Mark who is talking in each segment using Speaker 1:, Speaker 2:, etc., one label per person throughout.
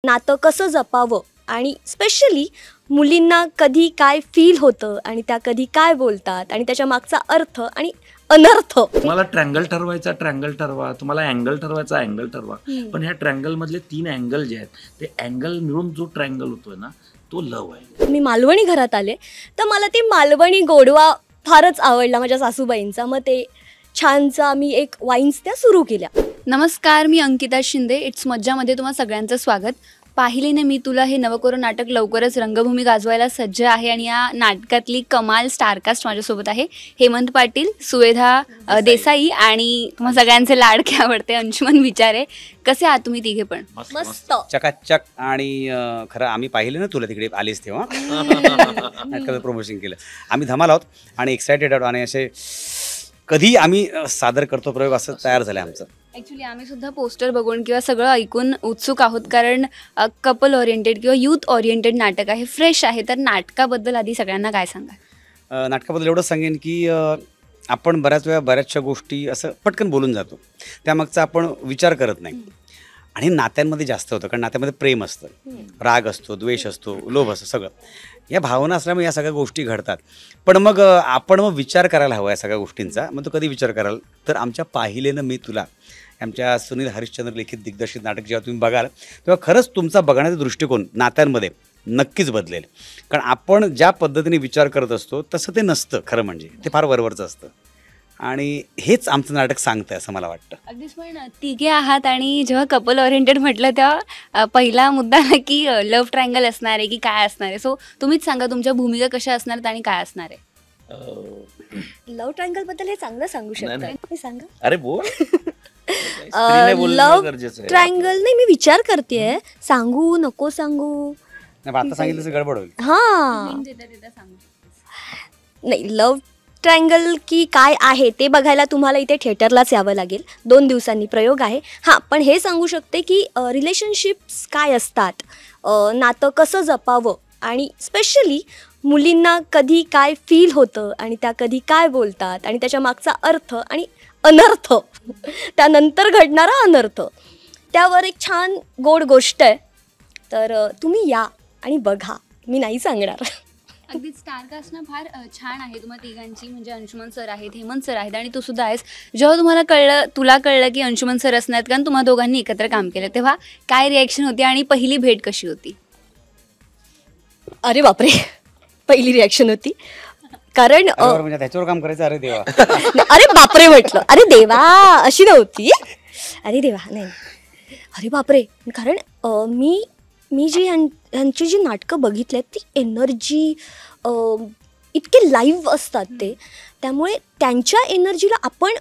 Speaker 1: नातं कसं जपावं आणि स्पेशली मुलींना कधी काय फील होतं आणि त्या कधी काय बोलतात आणि त्याच्या मागचा अर्थ आणि अनर्थ.
Speaker 2: तुम्हाला ट्रँगल ठरवायचा ट्रँगल ठरवा, तुम्हाला अँगल ठरवायचा अँगल ठरवा, पण ह्या ट्रँगल मधले 3 अँगल जे आहेत ते अँगल मिळून जो ट्रँगल होतोय ना तो लव्ह आहे.
Speaker 1: मी मालवणी घरात आले तर मला ती मालवणी गोडवा फारच आवडला माझ्या सासूबाईंचा. मग ते छानचा मी एक वाईन्स त्या सुरू केल्या.
Speaker 3: नमस्कार, मी अंकिता शिंदे. इट्स मज्जामध्ये तुम्हा सगळ्यांचं स्वागत. पाहिले ना मी तुला हे नवकोरं नाटक लवकरच रंगभूमी गाजवायला सज्ज आहे आणि या नाटकातली कमाल स्टारकास्ट माझ्यासोबत आहे. हेमंत पाटील, सुवेधा देसाई आणि तुम्हा सगळ्यांचे लाडके आवडते अंशुमन विचारे. कसे आहात तुम्ही तिघे पण?
Speaker 1: मस्त
Speaker 4: चकाचक. आणि खरं आम्ही पाहिले ना तुला तिकडे आलीस तेव्हा नाटकाचं प्रमोशन केलं. आम्ही धमाल आहोत आणि एक्सायटेड आहोत आणि असे कधी आम्ही सादर करतो प्रयोग असं तयार झालं आमचं.
Speaker 3: ॲक्च्युली आम्ही सुद्धा पोस्टर बघून किंवा सगळं ऐकून उत्सुक आहोत, कारण कपल ओरिएंटेड किंवा यूथ ओरिएंटेड नाटक आहे, फ्रेश आहे. तर नाटकाबद्दल आधी सगळ्यांना काय सांगा?
Speaker 4: नाटकाबद्दल एवढंच सांगेन की आपण बऱ्याच वेळा बऱ्याचशा गोष्टी असं पटकन बोलून जातो, त्यामागचा आपण विचार करत नाही. आणि नात्यांमध्ये जास्त होतं, कारण नात्यामध्ये प्रेम असतं, राग असतो, द्वेष असतो, लोभ असतो, सगळं या भावना असल्यामुळे या सगळ्या गोष्टी घडतात. पण मग आपण विचार करायला हवा या सगळ्या गोष्टींचा. मग तो कधी विचार कराल तर आमच्या पाहिलेनं मी तुला, आमच्या सुनील हरिश्चंद्र लिखित दिग्दर्शित नाटक जेव्हा तुम्ही बघाल तेव्हा खरंच तुमचा बघण्याचा दृष्टिकोन नात्यांमध्ये नक्कीच बदलेल. कारण आपण ज्या पद्धतीने विचार करत असतो तसं ते नसतं, खरं म्हणजे ते फार वरवरचं असतं. आणि हेच आमचं नाटक सांगतंय असं मला वाटतं.
Speaker 3: अगदीच. पण तिघे आहात आणि जेव्हा कपल ओरिएंटेड म्हटलं तेव्हा पहिला मुद्दा की लव्ह ट्रायंगल असणार आहे की काय असणार आहे. सो तुम्हीच सांगा तुमच्या भूमिका कशा असणार आहेत आणि काय असणार आहे.
Speaker 1: लव्ह ट्रायंगल बद्दल हे चांगलं सांगू शकता. हे सांगा.
Speaker 2: अरे बोल.
Speaker 1: लव्ह ट्रायंगल नाही, मी विचार करतेय सांगू नको सांगू.
Speaker 4: आता सांगितलं तर गडबड होईल.
Speaker 1: हा नाही, लव्ह ट्रायंगल की काय आहे ते बघायला तुम्हाला इथे थिएटरलाच यावं लागेल. 2 दिवसांनी प्रयोग आहे. हां, पण हे सांगू शकते की रिलेशनशिप्स काय असतात, नातं कसं जपावं आणि स्पेशली मुलींना कधी काय फील होतं आणि त्या कधी काय बोलतात आणि त्याच्या मागचा अर्थ आणि अनर्थ, त्यानंतर घडणारा अनर्थ, त्यावर एक छान गोड गोष्ट आहे. तर तुम्ही या आणि बघा, मी नाही सांगणार.
Speaker 3: अगदी स्टारकास्ट ना फार छान आहे तुम्हा तिघांची. म्हणजे अंशुमन सर आहेत, हेमंत सर आहेत आणि तू सुद्धा आहेस. जेव्हा तुला कळलं की अंशुमन सर असणार आहेत, कारण तुम्हा दोघांनी एकत्र काम केलं, तेव्हा काय रिॲक्शन होती आणि पहिली भेट कशी होती?
Speaker 1: अरे बापरे, पहिली रिॲक्शन होती कारण
Speaker 4: म्हणजे त्याच्यावर काम करायचं. अरे देवा.
Speaker 1: अरे बापरे म्हटलं. अरे देवा अशी नव्हती. अरे देवा नाही. अरे बापरे, कारण मी जी ह्यांची जी नाटकं बघितली आहेत ती एनर्जी इतके लाईव्ह असतात ते, त्यामुळे त्यांच्या एनर्जीला आपण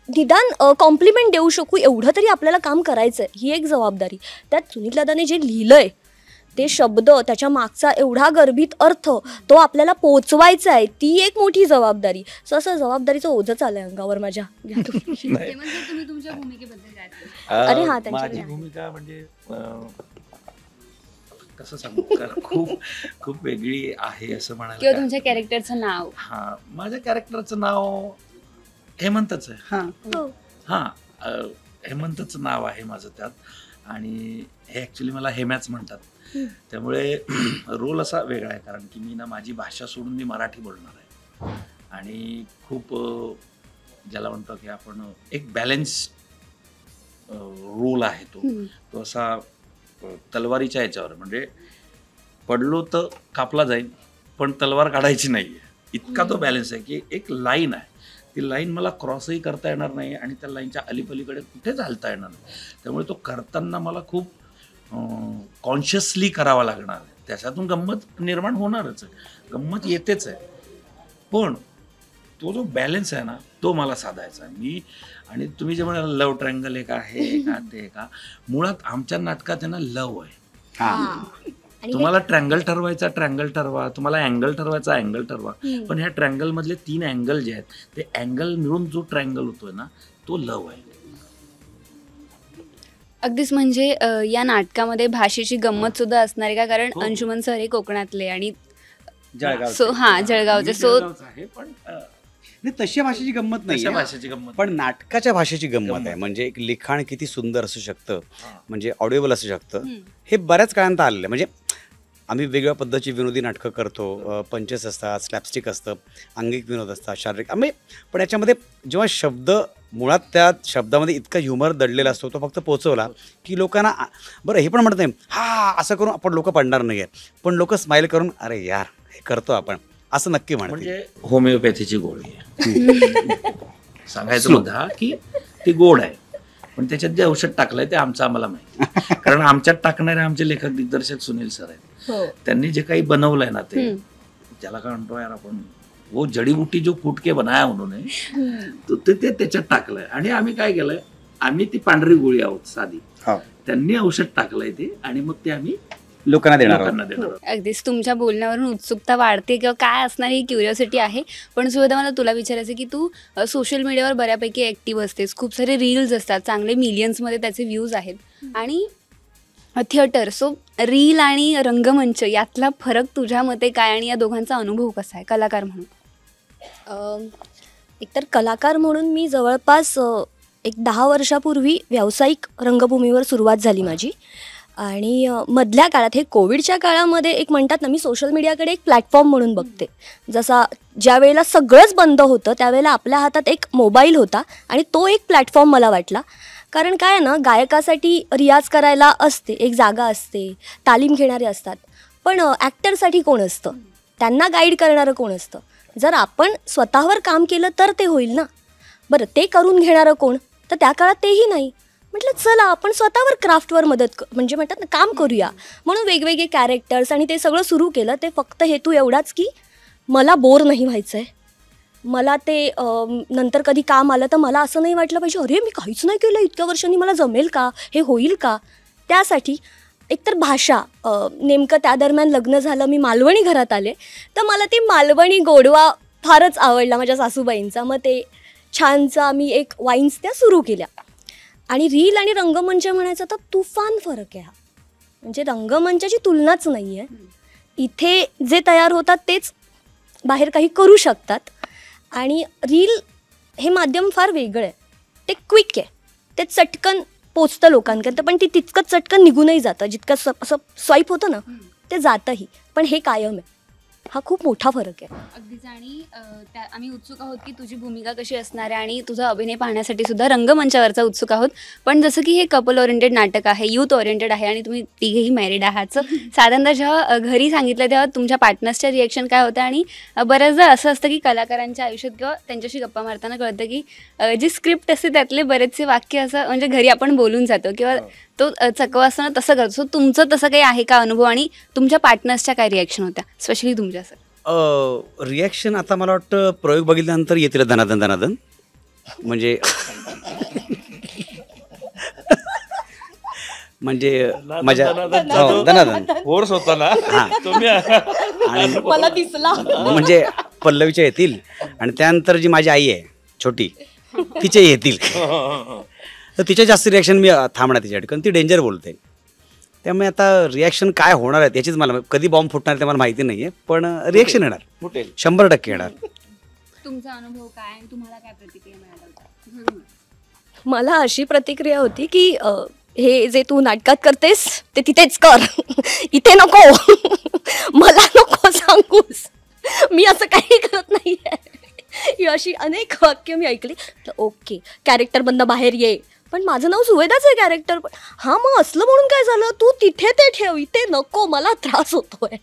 Speaker 1: निदान कॉम्प्लिमेंट देऊ शकू एवढं तरी आपल्याला काम करायचं आहे, ही एक जबाबदारी. त्यात सुनील दादाने जे लिहिलं आहे ते शब्द, त्याच्या मागचा एवढा गर्भित अर्थ तो आपल्याला पोचवायचा आहे, ती एक मोठी जबाबदारी. सो असं जबाबदारीचं ओझंच आलंय अंगावर माझ्या.
Speaker 3: तुम्ही तुमच्या भूमिकेबद्दल काय?
Speaker 1: अरे हा,
Speaker 2: माझी भूमिका म्हणजे कसं सांगू, खूप खूप वेगळी आहे असं म्हणायला.
Speaker 3: किंवा तुमच्या कॅरेक्टरचं नाव?
Speaker 2: हां, माझ्या कॅरेक्टरचं नाव हेमंतच आहे. हां, हेमंतचं नाव आहे माझं त्यात. आणि हे ॲक्च्युली मला हेम्याच म्हणतात, त्यामुळे रोल असा वेगळा आहे. कारण की मी ना माझी भाषा सोडून मी मराठी बोलणार आहे आणि खूप ज्याला म्हणतो की आपण एक बॅलन्स रोल आहे तो असा तलवारीच्या ह्याच्यावर, म्हणजे पडलो तर कापला जाईल पण तलवार काढायची नाही आहे, इतका तो बॅलन्स आहे की एक लाईन आहे, ती लाईन मला क्रॉसही करता येणार नाही आणि त्या लाईनच्या अलीपलीकडे कुठेच हलता येणार नाही. त्यामुळे तो करताना मला खूप कॉन्शियसली करावा लागणार आहे. त्याच्यातून गंमत निर्माण होणारच आहे, गंमत येतेच आहे, पण तो जो बॅलन्स आहे ना तो मला साधायचा आहे. मी आणि तुम्ही जे म्हणाल लव्ह ट्रँगल एक आहे का ते का, मुळात आमच्या नाटकात आहे ना लव्ह आहे. तुम्हाला ट्रँगल ठरवायचा ट्रँगल ठरवा, तुम्हाला अँगल ठरवायचा अँगल ठरवा, पण ह्या ट्रँगल मधले 3 अँगल जे आहेत ते अँगल मिळून जो ट्रँगल होतोय ना तो लव्ह आहे.
Speaker 3: अगदीच. म्हणजे या नाटकामध्ये भाषेची गंमत सुद्धा असणार आहे का? कारण अंशुमन सर हे कोकणातले आणि
Speaker 4: जळगाव.
Speaker 3: सो हां, जळगावचे. सो
Speaker 2: आहे, पण
Speaker 4: नाही तशा भाषेची गंमत नाही
Speaker 2: तशा भाषेची गंमत
Speaker 4: पण नाटकाच्या भाषेची गंमत आहे. म्हणजे एक लिखाण किती सुंदर असू शकतं, म्हणजे ऑडिओबल असू शकतं, हे बऱ्याच काळांत आलेलं आहे. म्हणजे आम्ही वेगळ्या पद्धतीची विनोदी नाटकं करतो, पंचेस असतात, स्लॅपस्टिक असतं, अंगिक विनोद असतात, शारीरिक आम्ही, पण याच्यामध्ये जेव्हा शब्द मुळात त्या शब्दामध्ये इतका ह्युमर दडलेला असतो, तो फक्त पोचवला की लोकांना बरं हे पण म्हणत नाही हा असं करून आपण लोक पडणार नाही आहेत, पण लोक स्माईल करून अरे यार हे करतो आपण असं नक्की म्हणतात.
Speaker 2: म्हणजे होमिओपॅथीची गोळी आहे. सांगायचं मुद्दा की ती गोड आहे, पण त्याच्यात जे औषध टाकलंय ते आम्हाला माहिती. कारण आमच्यात टाकणारे आमचे लेखक दिग्दर्शक सुनील सर आहेत. त्यांनी जे काही बनवलंय ना ते त्याला काय म्हणतो यार आपण वो जडीबुटी जो कूट के बनाया उन्होंने, ते त्याच्यात टाकलंय. आणि आम्ही काय केलंय, आम्ही ती पांढरी गोळी आहोत साधी, त्यांनी औषध टाकलंय ते, आणि मग ते आम्ही
Speaker 4: लोकांना देणार.
Speaker 3: अगदीच तुमच्या बोलण्यावरून उत्सुकता वाढते किंवा काय असणार ही क्युरिओसिटी आहे. पण सुवेदा मला तुला विचारायचं की तू सोशल मीडियावर बऱ्यापैकी ऍक्टिव्ह असतेस, खूप सारे रील्स असतात, चांगले मिलियन्समध्ये त्याचे व्ह्यूज आहेत, आणि थिएटर, सो रील आणि रंगमंच यातला फरक तुझ्या मते काय, आणि या दोघांचा अनुभव कसा आहे कलाकार म्हणून?
Speaker 1: एकतर कलाकार म्हणून मी जवळपास एक 10 वर्षापूर्वी व्यावसायिक रंगभूमीवर सुरुवात झाली माझी. आणि मधल्या काळात हे कोविडच्या काळामध्ये एक म्हणतात ना, मी सोशल मीडियाकडे एक प्लॅटफॉर्म म्हणून बघते. जसा ज्या वेळेला सगळंच बंद होतं त्यावेळेला आपल्या हातात एक मोबाईल होता आणि तो एक प्लॅटफॉर्म मला वाटला. कारण काय आहे ना, गायकासाठी रियाज करायला असते, एक जागा असते, तालीम घेणारे असतात, पण ॲक्टरसाठी कोण असतं, त्यांना गाईड करणारं कोण असतं? जर आपण स्वतःवर काम केलं तर ते होईल ना. बरं, ते करून घेणारं कोण? तर त्या काळात तेही नाही. म्हटलं चला आपण स्वतःवर क्राफ्टवर म्हणजे म्हणतात ना काम करूया. म्हणून वेगवेगळे कॅरेक्टर्स आणि ते सगळं सुरू केलं. ते फक्त हेतू एवढाच की मला बोर नाही व्हायचं आहे. मला ते नंतर कधी काम आलं तर मला असं नाही वाटलं पाहिजे अरे मी काहीच नाही केलं इतक्या वर्षांनी, मला जमेल का, हे होईल का. त्यासाठी एकतर भाषा, नेमकं त्या दरम्यान लग्न झालं, मी मालवणी घरात आले, तर मला ती मालवणी गोडवा फारच आवडला माझ्या सासूबाईंचा. मग ते छानचा आम्ही एक वाईन्स त्या सुरू केल्या. आणि रील आणि रंगमंच म्हणायचं तर तुफान फरक आहे हा. म्हणजे रंगमंचाची तुलनाच नाही आहे. इथे जे तयार होतात तेच बाहेर काही करू शकतात. आणि रील हे माध्यम फार वेगळं आहे. ते क्विक आहे, ते चटकन पोचतं लोकांकडे, पण ती तितकंच चटकन निघूनही जातं. जितकं असं स्वाईप होतं ना ते जातंही, पण हे कायम आहे. हा खूप मोठा फरक आहे.
Speaker 3: अगदीच. आणि आम्ही उत्सुक आहोत की तुझी भूमिका कशी असणार आहे, आणि तुझा अभिनय पाहण्यासाठी सुद्धा रंगमंचावरचा उत्सुक आहोत. पण जसं की हे कपल ओरिएंटेड नाटक आहे, यूथ ओरिएंटेड आहे, आणि तुम्ही तिघेही मॅरिड आहात, सो साधारणतः जेव्हा घरी सांगितलं तेव्हा तुमच्या पार्टनर्सच्या रिॲक्शन काय होतं? आणि बऱ्याचदा असं असतं की कलाकारांच्या आयुष्यात किंवा त्यांच्याशी गप्पा मारताना कळतं की जी स्क्रिप्ट असते त्यातले बरेचसे वाक्य असं म्हणजे घरी आपण बोलून जातो किंवा तो चकवा असताना तसं करतो. सो तुमचं तसं काही आहे का अनुभव, आणि तुमच्या पार्टनर्सच्या काय रिॲक्शन होत्या स्पेशली तुमच्या? सर
Speaker 4: रिॲक्शन आता मला वाटतं प्रयोग बघितल्यानंतर येतील धनादन धनादन. म्हणजे म्हणजे माझ्या धनादन
Speaker 2: कोर्स होता ना
Speaker 4: आणि
Speaker 1: मला दिसला
Speaker 4: म्हणजे पल्लवीच्या येतील, आणि त्यानंतर जी माझी आई आहे छोटी तिच्या येतील. तर तिच्या जास्त रिॲक्शन मी थांबणार तिच्यासाठी, कारण ती डेंजर बोलते. त्यामुळे आता रिॲक्शन काय होणार आहे याचीच मला, कधी बॉम्ब फुटणार ते मला माहिती नाही आहे, पण रिॲक्शन येणार, 100% येणार.
Speaker 3: तुमचा अनुभव काय, तुम्हाला काय प्रतिक्रिया मिळाल्या?
Speaker 1: मला अशी प्रतिक्रिया होती की हे जे तू नाटकात करतेस ते तिथेच कर, इथे नको, मला नको सांगूस, मी असं काही करत नाही आहे. ही अशी अनेक वाक्य मी ऐकली. ओके, कॅरेक्टर बंद बाहेर ये, पण माझं नाव सुवेदाच आहे कॅरेक्टर. पण हां मग असलं म्हणून काय झालं, तू तिथे ते ठेव, इथे नको, मला त्रास होतोय.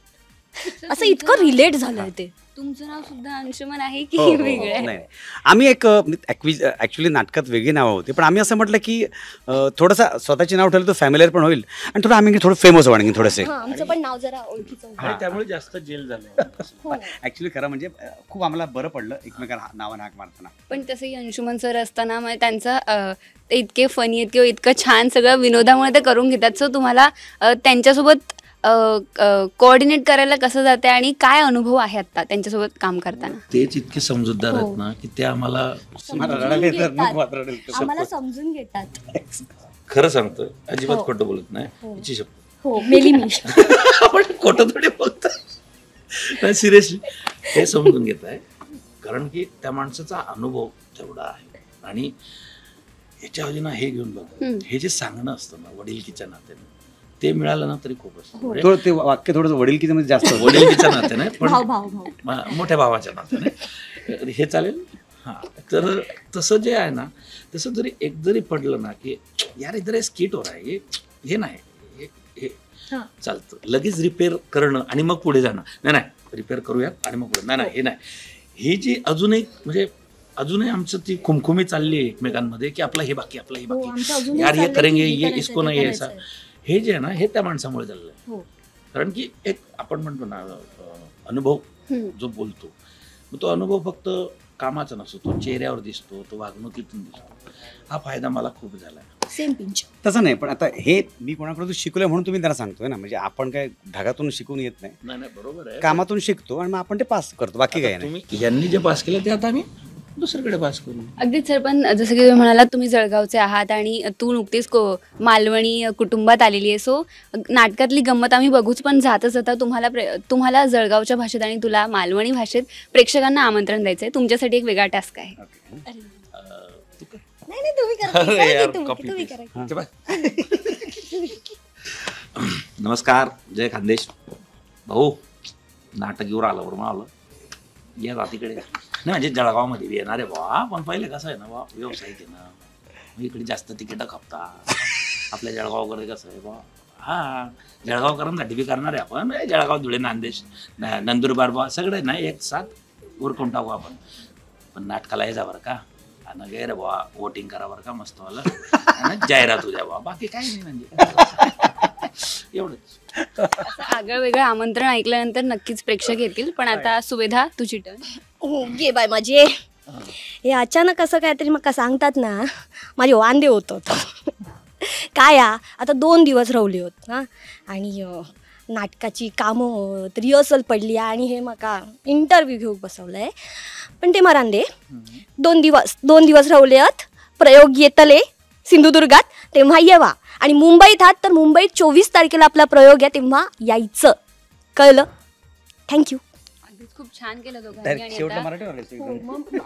Speaker 1: असं इतकं रिलेट झालंय ते.
Speaker 3: तुमचं नाव सुद्धा अंशुमन आहे की वेगळं आहे?
Speaker 4: नाही, आम्ही एक ॲक्च्युली नाटकात वेगळी नावं होती, पण आम्ही असं म्हटलं की थोडंसं स्वतःचे नाव ठेवलं तर फॅमिलियर पण होईल, आणि थोडं आम्ही थोडं फेमस होणार थोडेसे.
Speaker 1: आमचं पण नाव जरा ओळखीचं होतं.
Speaker 2: त्यामुळे जास्त जेल झालं.
Speaker 4: ॲक्च्युली खरं म्हणजे खूप आम्हाला बरं पडलं एकमेकांना नावानं हाक मारताना.
Speaker 3: पण तसंही अंशुमन सर असताना मग त्यांचं ते इतके फनी आहेत किंवा इतकं छान सगळं विनोदामुळे ते करून घेतात. सो तुम्हाला त्यांच्यासोबत कोऑर्डिनेट करायला कसं जाते, आणि काय अनुभव आहे आता त्यांच्यासोबत काम करताना?
Speaker 2: तेच इतके समजूतदार आहेत ना की ते आम्हाला
Speaker 1: समजून घेतात.
Speaker 2: खरं सांगतोय, अजिबात खोटं बोलत नाही. हिची शपथ,
Speaker 1: हो मेली मी.
Speaker 2: आपण खोटं थोडे बोलतोय, सिरियसली हे समजून घेत आहे. कारण की त्या माणसाचा अनुभव तेवढा आहे. आणि ह्याच्या आधी ना हे घेऊन बघ, हे जे सांगणं असतं ना वडिलकीच्या नात्याने, ते मिळालं ना तरी खूप असतं.
Speaker 4: थोडं ते वाक्य थोडं वडीलकीच्या मध्ये जास्त
Speaker 2: वडिलकीच्या नात्याने पण
Speaker 1: भाऊ
Speaker 2: मोठ्या भावाच्या नात्याने हे चालेल. हा, तर तसं जे आहे ना, तसं जरी पडलं ना की यार इधर स्किट हो रहा है, हे नाही, हे चालतं, लगेच रिपेअर करणं आणि मग पुढे जाणं. नाही रिपेअर करूयात आणि मग पुढे, नाही हे नाही. ही जी अजूनही आमचं ती खुमखुमी चालली आहे एकमेकांमध्ये की आपलं हे बाकी, आपलं हे बाकी, यार हे करेंगे, ये इसको नाही ऐसा. हे जे आहे ना, हे त्या माणसामुळे झालेलं आहे. कारण की एक आपण म्हणतो ना अनुभव जो बोलतो, मग तो अनुभव फक्त कामाचा नसतो, तो चेहऱ्यावर दिसतो, तो वागणुकीतून दिसतो. हा फायदा मला खूप झाला.
Speaker 1: Same pinch.
Speaker 4: तसं नाही, पण आता हे मी कोणाकडून शिकलोय म्हणून तुम्ही त्यांना सांगतोय ना, म्हणजे आपण काय ढगातून शिकून येत नाही,
Speaker 2: नाही बरोबर आहे,
Speaker 4: कामातून शिकतो आणि मग आपण ते पास करतो, बाकी काय नाही.
Speaker 2: तुम्ही यांनी जे पास केलं ते आता आम्ही दुसरीकडे पास करू.
Speaker 3: अगदीच सर, पण जसं की तुम्ही म्हणालात तुम्ही जळगावचे आहात आणि तू नुकतीच मालवणी कुटुंबात आलेली आहे, सो नाटकातली गंमत आम्ही बघूच, पण जाता तुम्हाला जळगावच्या भाषेत आणि तुला मालवणी भाषेत प्रेक्षकांना आमंत्रण द्यायचं आहे. तुमच्यासाठी एक वेगळा टास्क आहे.
Speaker 1: नाही तुम्ही करा.
Speaker 2: नमस्कार, जय खानदेश भाऊ. नाटक घेऊन आलं बरोबर आलं, या जातीकडे नाही म्हणजे जळगावमध्ये येणार आहे बा. पण पहिले कसं आहे ना बा, व्यावसायिक आहे ना, इकडे जास्त तिकीटं खपतात. आपल्या जळगावकडे कसं आहे बा, हा जळगावकरांसाठी बी करणार आहे आपण. जळगाव, धुळे, नांदेश, नंदुरबार बा सगळे नाही एक साथ उरकून टाकू आपण. पण नाटकाला हे जा बरं का, आणि गैर बा वोटिंग करा बरं का मस्त वाला, आणि जाहिरात उद्या बा, बाकी काही नाही म्हणजे एवढंच.
Speaker 3: आगळं वेगळं आमंत्रण ऐकल्यानंतर नक्कीच प्रेक्षक येतील. पण आता सुवेधा, तुझी टर्न.
Speaker 1: घे बाय माझे. हे अचानक असं काहीतरी मका सांगतात ना, माझे वांदे होत काय आता 2 दिवस रावले होत ना, आणि नाटकाची कामं रिहर्सल पडली आणि हे मका इंटरव्ह्यू घेऊन बसवलंय. पण ते मरांदे 2 दिवस रावले आहेत. प्रयोग येतले सिंधुदुर्गात, तेव्हा येवा. आणि मुंबईत आहात तर मुंबईत 24 तारखेला आपला प्रयोग आहे, तेव्हा यायचं. कळलं? थँक्यू.
Speaker 3: खूप छान केलं दोघांनी.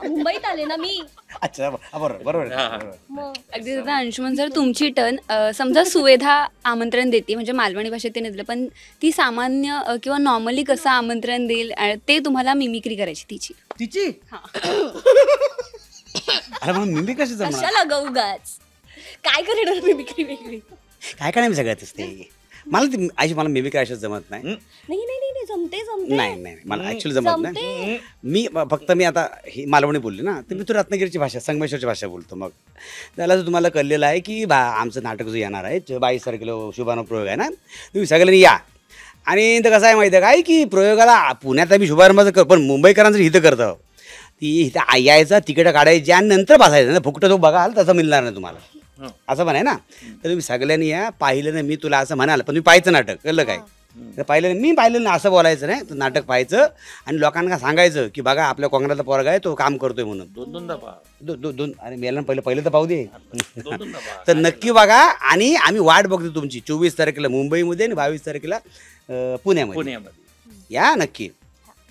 Speaker 1: मुंबईत आले ना मी.
Speaker 4: अच्छा बरोबर.
Speaker 3: अगदी आता अंशुमन सर, तुमची टर्न. समजा सुवेधा आमंत्रण देते, म्हणजे मालवणी भाषेत ते दिलं, पण ती सामान्य किंवा नॉर्मली कसं आमंत्रण देईल ते तुम्हाला मिमिक्री करायची तिची.
Speaker 4: अरे मग मिमिक्री कशी जमणार?
Speaker 1: कशाला गौगाच काय करणार मिमिक्री वेगळी?
Speaker 4: काय नाही सगळ्यात असते. मला मिमिक्री अशाच जमत नाही.
Speaker 1: जमते
Speaker 4: नाही मला ऍक्च्युअली जमत नाही. मी आता ही मालवणी बोलली ना, तर मी तो रत्नागिरीची भाषा, संगमेश्वरची भाषा बोलतो. मग त्याला तुम्हाला कळलेलं आहे की आमचं नाटक जो येणार आहे 22 तारखेला शुभारंभ प्रयोग आहे ना, तुम्ही सगळ्यांनी या. आणि तर कसं आहे माहिती आहे काय की प्रयोगाला पुण्यात आम्ही शुभारंभाचं कर, पण मुंबईकरांचं हिथं करतो. ती इथं यायचं, तिकीटं काढायची आणि नंतर बसायचं ना, फुकट तो बघाल तसं मिळणार नाही तुम्हाला, असं पण आहे ना. तर तुम्ही सगळ्यांनी या. पाहिलं ना मी तुला असं म्हणाल, पण तुम्ही पाहायचं नाटक, कळलं काय? तर मी पाहिलं ना असं बोलायचं नाही, तर नाटक पाहायचं आणि लोकांना सांगायचं की बघा आपल्या कोंगणातला पोरगा आहे, तो काम करतोय म्हणून. दोन अरे मेला पहिलं तर पाहू दे. तर नक्की बघा. आणि आम्ही वाट बघतो तुमची 24 तारखेला मुंबईमध्ये आणि 22 तारखेला पुण्यामध्ये. या नक्की.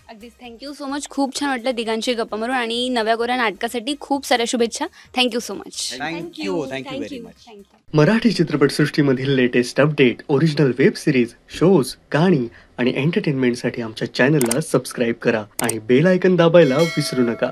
Speaker 3: अगदीच थँक्यू सो मच. खूप छान वाटलं तिघांची गप्पा मारून, आणि नव्या गोऱ्या नाटकासाठी खूप साऱ्या शुभेच्छा. Thank you so much.
Speaker 4: Thank you very much.
Speaker 5: Marathi चित्रपटसृष्टीमधील latest update, original web series, shows, गाणी आणि एंटरटेनमेंटसाठी आमच्या चॅनलला सबस्क्राईब करा आणि बेल आयकॉन दाबायला विसरू नका.